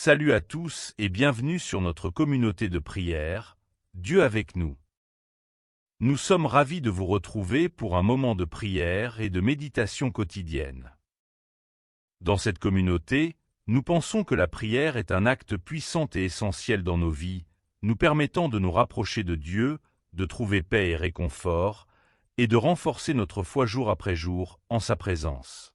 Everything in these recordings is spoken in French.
Salut à tous et bienvenue sur notre communauté de prière, Dieu avec nous. Nous sommes ravis de vous retrouver pour un moment de prière et de méditation quotidienne. Dans cette communauté, nous pensons que la prière est un acte puissant et essentiel dans nos vies, nous permettant de nous rapprocher de Dieu, de trouver paix et réconfort, et de renforcer notre foi jour après jour en sa présence.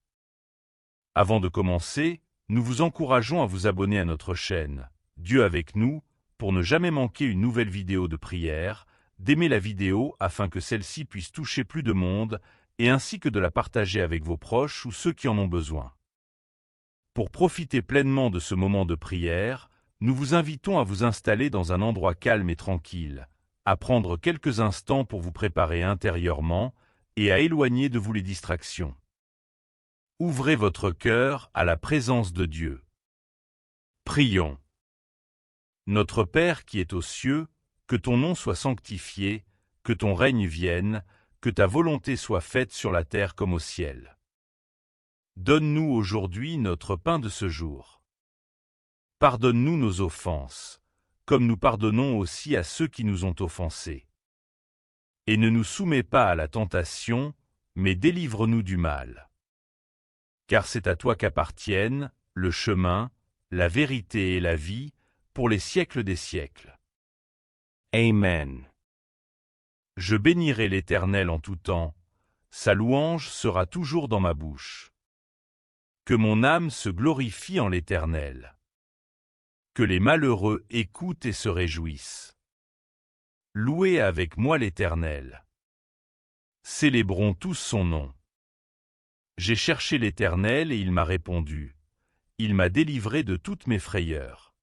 Avant de commencer, nous vous encourageons à vous abonner à notre chaîne, Dieu avec nous, pour ne jamais manquer une nouvelle vidéo de prière, d'aimer la vidéo afin que celle-ci puisse toucher plus de monde, et ainsi que de la partager avec vos proches ou ceux qui en ont besoin. Pour profiter pleinement de ce moment de prière, nous vous invitons à vous installer dans un endroit calme et tranquille, à prendre quelques instants pour vous préparer intérieurement et à éloigner de vous les distractions. Ouvrez votre cœur à la présence de Dieu. Prions. Notre Père qui es aux cieux, que ton nom soit sanctifié, que ton règne vienne, que ta volonté soit faite sur la terre comme au ciel. Donne-nous aujourd'hui notre pain de ce jour. Pardonne-nous nos offenses, comme nous pardonnons aussi à ceux qui nous ont offensés. Et ne nous soumets pas à la tentation, mais délivre-nous du mal. Car c'est à toi qu'appartiennent le chemin, la vérité et la vie, pour les siècles des siècles. Amen. Je bénirai l'Éternel en tout temps, sa louange sera toujours dans ma bouche. Que mon âme se glorifie en l'Éternel. Que les malheureux écoutent et se réjouissent. Louez avec moi l'Éternel. Célébrons tous son nom. J'ai cherché l'Éternel et il m'a répondu. Il m'a délivré de toutes mes frayeurs.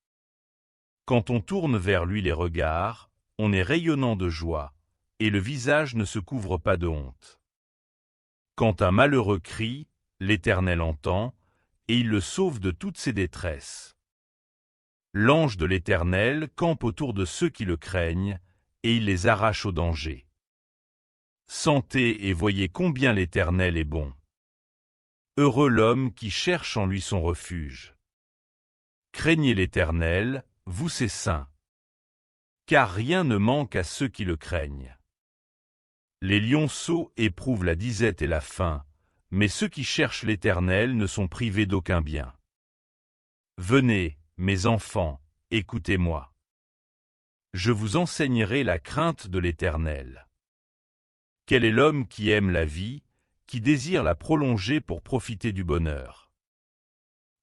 Quand on tourne vers lui les regards, on est rayonnant de joie, et le visage ne se couvre pas de honte. Quand un malheureux crie, l'Éternel entend, et il le sauve de toutes ses détresses. L'ange de l'Éternel campe autour de ceux qui le craignent, et il les arrache au danger. Sentez et voyez combien l'Éternel est bon. Heureux l'homme qui cherche en lui son refuge. Craignez l'Éternel, vous ses saints. Car rien ne manque à ceux qui le craignent. Les lionceaux éprouvent la disette et la faim, mais ceux qui cherchent l'Éternel ne sont privés d'aucun bien. Venez, mes enfants, écoutez-moi. Je vous enseignerai la crainte de l'Éternel. Quel est l'homme qui aime la vie, qui désire la prolonger pour profiter du bonheur?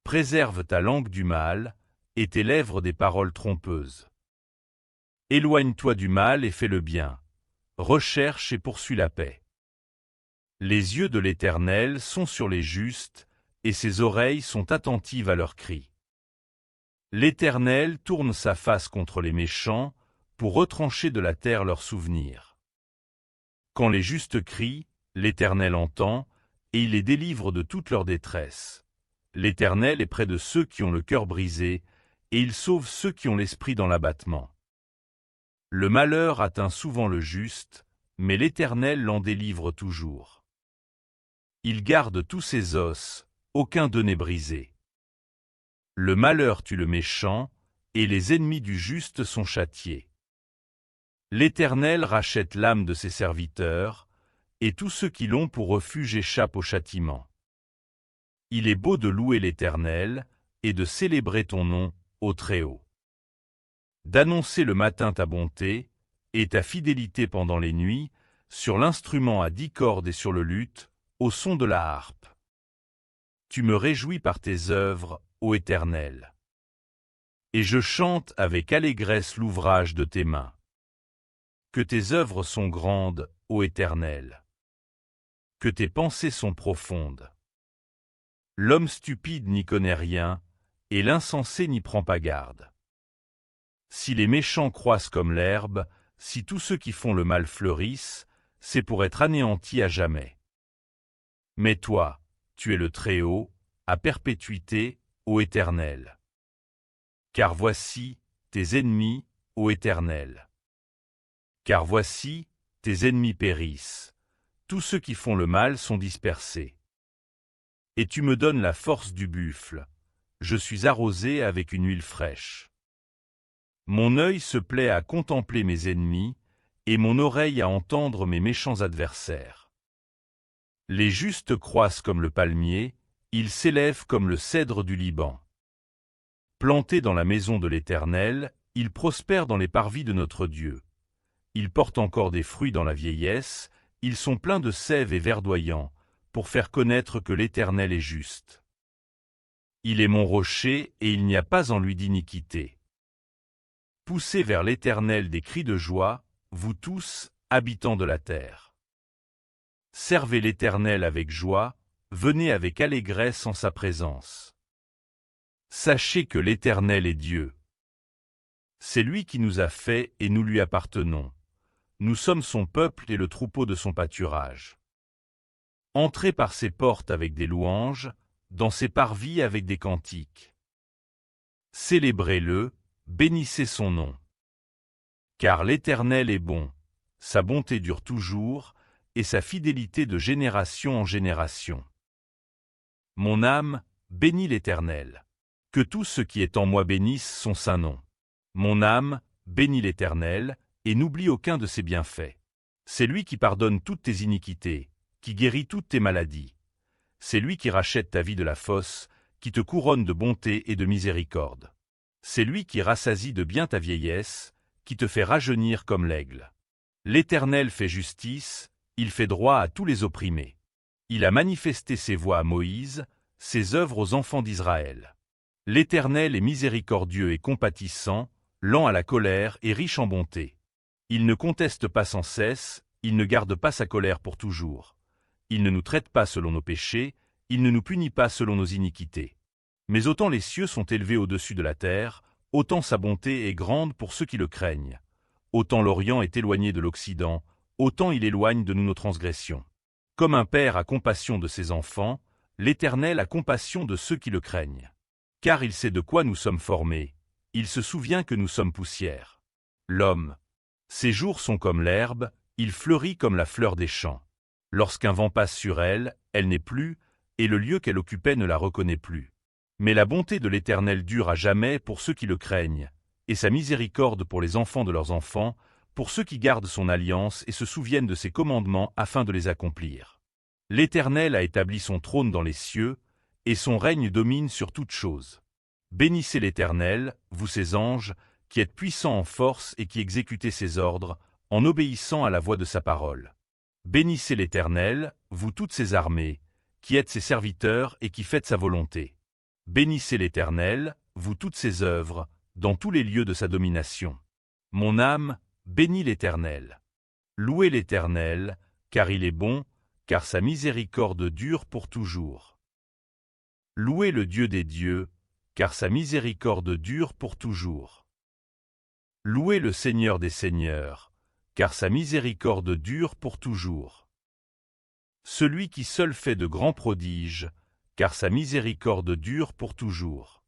Préserve ta langue du mal, et tes lèvres des paroles trompeuses. Éloigne-toi du mal et fais le bien. Recherche et poursuis la paix. Les yeux de l'Éternel sont sur les justes, et ses oreilles sont attentives à leurs cris. L'Éternel tourne sa face contre les méchants, pour retrancher de la terre leurs souvenirs. Quand les justes crient, l'Éternel entend, et il les délivre de toute leur détresse. L'Éternel est près de ceux qui ont le cœur brisé, et il sauve ceux qui ont l'esprit dans l'abattement. Le malheur atteint souvent le juste, mais l'Éternel l'en délivre toujours. Il garde tous ses os, aucun d'eux n'est brisé. Le malheur tue le méchant, et les ennemis du juste sont châtiés. L'Éternel rachète l'âme de ses serviteurs, et tous ceux qui l'ont pour refuge échappent au châtiment. Il est beau de louer l'Éternel, et de célébrer ton nom, ô Très-Haut. D'annoncer le matin ta bonté, et ta fidélité pendant les nuits, sur l'instrument à 10 cordes et sur le luth, au son de la harpe. Tu me réjouis par tes œuvres, ô Éternel. Et je chante avec allégresse l'ouvrage de tes mains. Que tes œuvres sont grandes, ô Éternel. Que tes pensées sont profondes. L'homme stupide n'y connaît rien, et l'insensé n'y prend pas garde. Si les méchants croissent comme l'herbe, si tous ceux qui font le mal fleurissent, c'est pour être anéantis à jamais. Mais toi, tu es le Très-Haut, à perpétuité, ô Éternel. Car voici tes ennemis, ô Éternel. Car voici tes ennemis périssent, tous ceux qui font le mal sont dispersés. Et tu me donnes la force du buffle, je suis arrosé avec une huile fraîche. Mon œil se plaît à contempler mes ennemis, et mon oreille à entendre mes méchants adversaires. Les justes croissent comme le palmier, ils s'élèvent comme le cèdre du Liban. Plantés dans la maison de l'Éternel, ils prospèrent dans les parvis de notre Dieu. Ils portent encore des fruits dans la vieillesse, ils sont pleins de sève et verdoyants, pour faire connaître que l'Éternel est juste. Il est mon rocher et il n'y a pas en lui d'iniquité. Poussez vers l'Éternel des cris de joie, vous tous, habitants de la terre. Servez l'Éternel avec joie, venez avec allégresse en sa présence. Sachez que l'Éternel est Dieu. C'est lui qui nous a fait et nous lui appartenons. Nous sommes son peuple et le troupeau de son pâturage. Entrez par ses portes avec des louanges, dans ses parvis avec des cantiques. Célébrez-le, bénissez son nom. Car l'Éternel est bon, sa bonté dure toujours, et sa fidélité de génération en génération. Mon âme, bénis l'Éternel. Que tout ce qui est en moi bénisse son saint nom. Mon âme, bénis l'Éternel, et n'oublie aucun de ses bienfaits. C'est lui qui pardonne toutes tes iniquités, qui guérit toutes tes maladies. C'est lui qui rachète ta vie de la fosse, qui te couronne de bonté et de miséricorde. C'est lui qui rassasie de bien ta vieillesse, qui te fait rajeunir comme l'aigle. L'Éternel fait justice, il fait droit à tous les opprimés. Il a manifesté ses voies à Moïse, ses œuvres aux enfants d'Israël. L'Éternel est miséricordieux et compatissant, lent à la colère et riche en bonté. Il ne conteste pas sans cesse, il ne garde pas sa colère pour toujours. Il ne nous traite pas selon nos péchés, il ne nous punit pas selon nos iniquités. Mais autant les cieux sont élevés au-dessus de la terre, autant sa bonté est grande pour ceux qui le craignent. Autant l'Orient est éloigné de l'Occident, autant il éloigne de nous nos transgressions. Comme un père a compassion de ses enfants, l'Éternel a compassion de ceux qui le craignent. Car il sait de quoi nous sommes formés, il se souvient que nous sommes poussière. L'homme, ses jours sont comme l'herbe, il fleurit comme la fleur des champs. Lorsqu'un vent passe sur elle, elle n'est plus, et le lieu qu'elle occupait ne la reconnaît plus. Mais la bonté de l'Éternel dure à jamais pour ceux qui le craignent, et sa miséricorde pour les enfants de leurs enfants, pour ceux qui gardent son alliance et se souviennent de ses commandements afin de les accomplir. L'Éternel a établi son trône dans les cieux, et son règne domine sur toutes choses. Bénissez l'Éternel, vous ses anges, qui êtes puissants en force et qui exécutez ses ordres, en obéissant à la voix de sa parole. Bénissez l'Éternel, vous toutes ses armées, qui êtes ses serviteurs et qui faites sa volonté. Bénissez l'Éternel, vous toutes ses œuvres, dans tous les lieux de sa domination. Mon âme, bénis l'Éternel. Louez l'Éternel, car il est bon, car sa miséricorde dure pour toujours. Louez le Dieu des dieux, car sa miséricorde dure pour toujours. Louez le Seigneur des seigneurs, car sa miséricorde dure pour toujours. Celui qui seul fait de grands prodiges, car sa miséricorde dure pour toujours.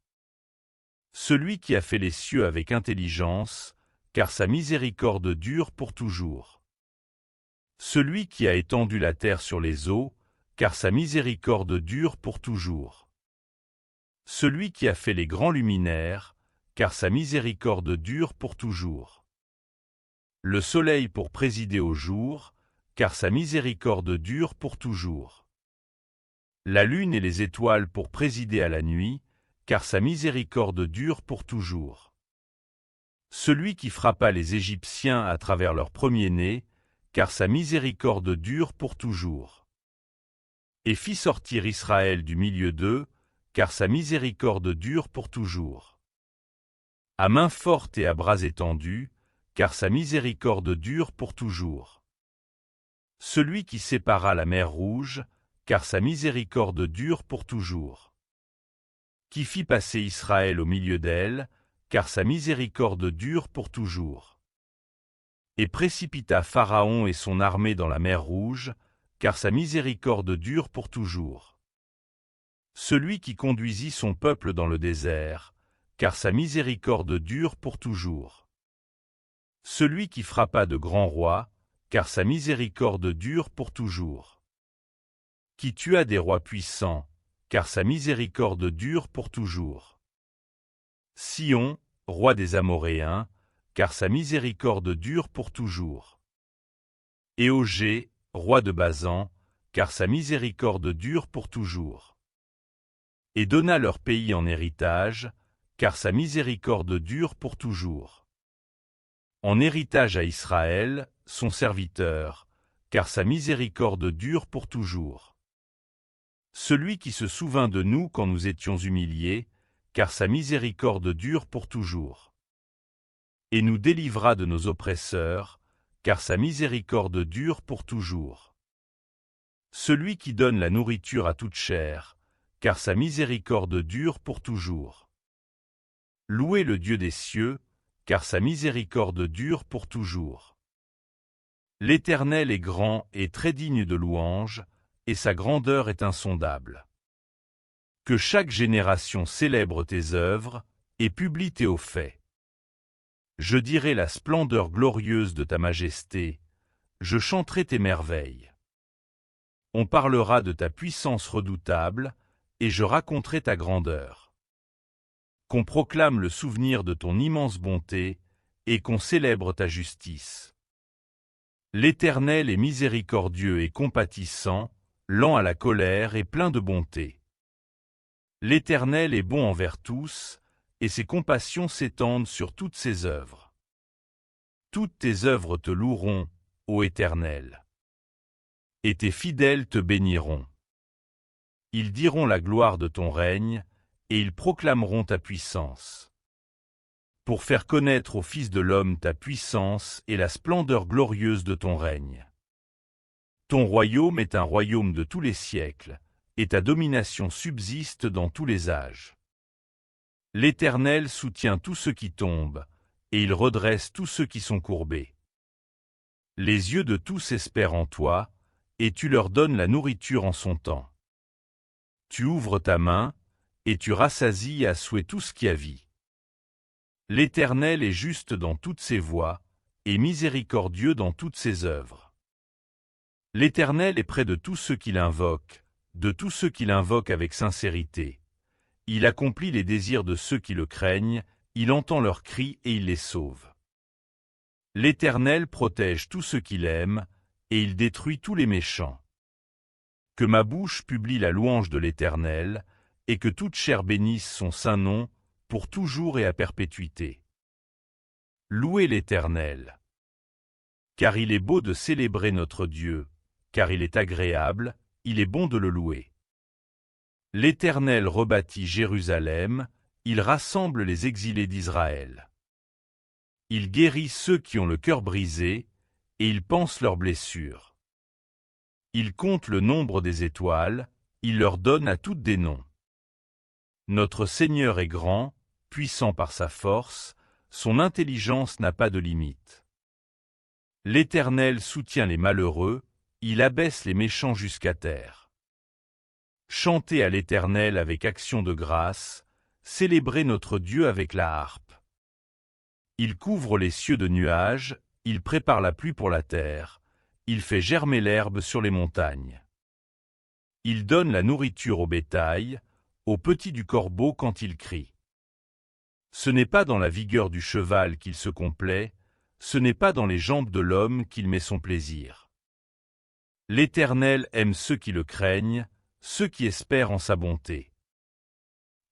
Celui qui a fait les cieux avec intelligence, car sa miséricorde dure pour toujours. Celui qui a étendu la terre sur les eaux, car sa miséricorde dure pour toujours. Celui qui a fait les grands luminaires, car sa miséricorde dure pour toujours. Le soleil pour présider au jour, car sa miséricorde dure pour toujours. La lune et les étoiles pour présider à la nuit, car sa miséricorde dure pour toujours. Celui qui frappa les Égyptiens à travers leur premier-né, car sa miséricorde dure pour toujours. Et fit sortir Israël du milieu d'eux, car sa miséricorde dure pour toujours. À main forte et à bras étendus, car sa miséricorde dure pour toujours. Celui qui sépara la mer Rouge, car sa miséricorde dure pour toujours. Qui fit passer Israël au milieu d'elle, car sa miséricorde dure pour toujours. Et précipita Pharaon et son armée dans la mer Rouge, car sa miséricorde dure pour toujours. Celui qui conduisit son peuple dans le désert, car sa miséricorde dure pour toujours. Celui qui frappa de grands rois, car sa miséricorde dure pour toujours. Qui tua des rois puissants, car sa miséricorde dure pour toujours. Sion, roi des Amoréens, car sa miséricorde dure pour toujours. Éogée, roi de Basan, car sa miséricorde dure pour toujours. Et donna leur pays en héritage, car sa miséricorde dure pour toujours. En héritage à Israël, son serviteur, car sa miséricorde dure pour toujours. Celui qui se souvint de nous quand nous étions humiliés, car sa miséricorde dure pour toujours. Et nous délivra de nos oppresseurs, car sa miséricorde dure pour toujours. Celui qui donne la nourriture à toute chair, car sa miséricorde dure pour toujours. Louez le Dieu des cieux, car sa miséricorde dure pour toujours. L'Éternel est grand et très digne de louange, et sa grandeur est insondable. Que chaque génération célèbre tes œuvres, et publie tes hauts faits. Je dirai la splendeur glorieuse de ta majesté, je chanterai tes merveilles. On parlera de ta puissance redoutable, et je raconterai ta grandeur. Qu'on proclame le souvenir de ton immense bonté, et qu'on célèbre ta justice. L'Éternel est miséricordieux et compatissant, lent à la colère et plein de bonté. L'Éternel est bon envers tous, et ses compassions s'étendent sur toutes ses œuvres. Toutes tes œuvres te loueront, ô Éternel. Et tes fidèles te béniront. Ils diront la gloire de ton règne, et ils proclameront ta puissance. Pour faire connaître aux fils de l'homme ta puissance et la splendeur glorieuse de ton règne. Ton royaume est un royaume de tous les siècles, et ta domination subsiste dans tous les âges. L'Éternel soutient tous ceux qui tombent, et il redresse tous ceux qui sont courbés. Les yeux de tous espèrent en toi, et tu leur donnes la nourriture en son temps. Tu ouvres ta main, et tu rassasies à souhait tout ce qui a vie. L'Éternel est juste dans toutes ses voies, et miséricordieux dans toutes ses œuvres. L'Éternel est près de tous ceux qui l'invoquent, de tous ceux qui l'invoquent avec sincérité. Il accomplit les désirs de ceux qui le craignent, il entend leurs cris et il les sauve. L'Éternel protège tous ceux qui l'aiment, et il détruit tous les méchants. Que ma bouche publie la louange de l'Éternel, et que toute chair bénisse son saint nom, pour toujours et à perpétuité. Louez l'Éternel. Car il est beau de célébrer notre Dieu, car il est agréable, il est bon de le louer. L'Éternel rebâtit Jérusalem, il rassemble les exilés d'Israël. Il guérit ceux qui ont le cœur brisé, et il panse leurs blessures. Il compte le nombre des étoiles, il leur donne à toutes des noms. Notre Seigneur est grand, puissant par sa force, son intelligence n'a pas de limite. L'Éternel soutient les malheureux, il abaisse les méchants jusqu'à terre. Chantez à l'Éternel avec action de grâce, célébrez notre Dieu avec la harpe. Il couvre les cieux de nuages, il prépare la pluie pour la terre, il fait germer l'herbe sur les montagnes. Il donne la nourriture au bétail, aux petits du corbeau quand il crie. Ce n'est pas dans la vigueur du cheval qu'il se complaît, ce n'est pas dans les jambes de l'homme qu'il met son plaisir. L'Éternel aime ceux qui le craignent, ceux qui espèrent en sa bonté.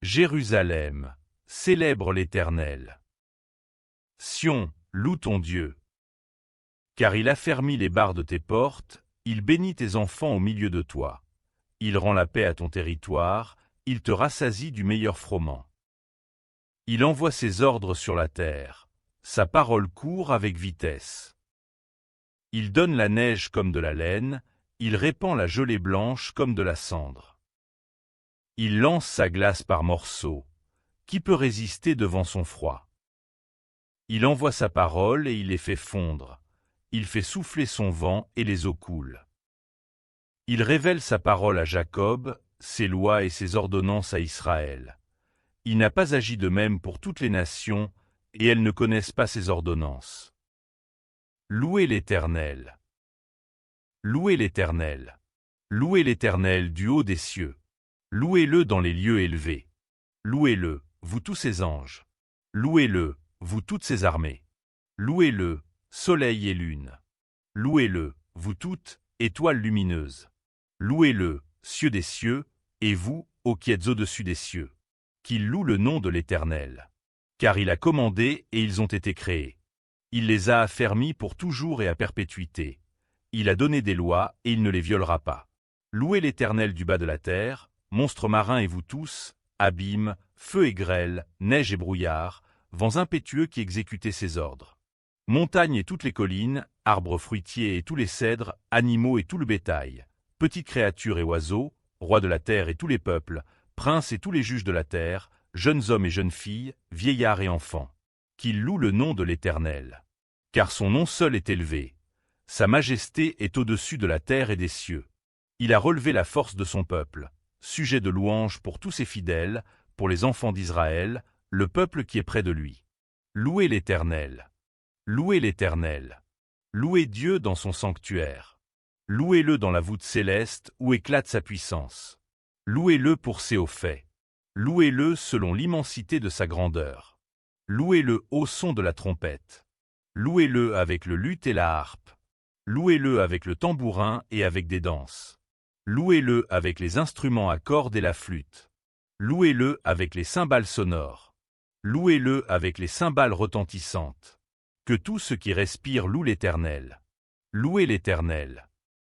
Jérusalem, célèbre l'Éternel. Sion, loue ton Dieu. Car il affermit les barres de tes portes, il bénit tes enfants au milieu de toi. Il rend la paix à ton territoire, il te rassasie du meilleur froment. Il envoie ses ordres sur la terre, sa parole court avec vitesse. Il donne la neige comme de la laine, il répand la gelée blanche comme de la cendre. Il lance sa glace par morceaux. Qui peut résister devant son froid? Il envoie sa parole et il les fait fondre. Il fait souffler son vent et les eaux coulent. Il révèle sa parole à Jacob, ses lois et ses ordonnances à Israël. Il n'a pas agi de même pour toutes les nations, et elles ne connaissent pas ses ordonnances. Louez l'Éternel. Louez l'Éternel. Louez l'Éternel du haut des cieux. Louez-le dans les lieux élevés. Louez-le, vous tous ses anges. Louez-le, vous toutes ses armées. Louez-le, soleil et lune. Louez-le, vous toutes, étoiles lumineuses. Louez-le, cieux des cieux, et vous, ô qui êtes au-dessus des cieux. Qu'il loue le nom de l'Éternel. Car il a commandé et ils ont été créés. Il les a affermis pour toujours et à perpétuité. Il a donné des lois et il ne les violera pas. Louez l'Éternel du bas de la terre, monstres marins et vous tous, abîmes, feu et grêle, neige et brouillard, vents impétueux qui exécutez ses ordres. Montagnes et toutes les collines, arbres fruitiers et tous les cèdres, animaux et tout le bétail, petites créatures et oiseaux, rois de la terre et tous les peuples, princes et tous les juges de la terre, jeunes hommes et jeunes filles, vieillards et enfants. Qu'ils louent le nom de l'Éternel. Car son nom seul est élevé. Sa majesté est au-dessus de la terre et des cieux. Il a relevé la force de son peuple, sujet de louange pour tous ses fidèles, pour les enfants d'Israël, le peuple qui est près de lui. Louez l'Éternel. Louez l'Éternel. Louez Dieu dans son sanctuaire. Louez-le dans la voûte céleste où éclate sa puissance. Louez-le pour ses hauts faits. Louez-le selon l'immensité de sa grandeur. Louez-le au son de la trompette. Louez-le avec le luth et la harpe. Louez-le avec le tambourin et avec des danses. Louez-le avec les instruments à cordes et la flûte. Louez-le avec les cymbales sonores. Louez-le avec les cymbales retentissantes. Que tout ce qui respire loue l'Éternel. Louez l'Éternel.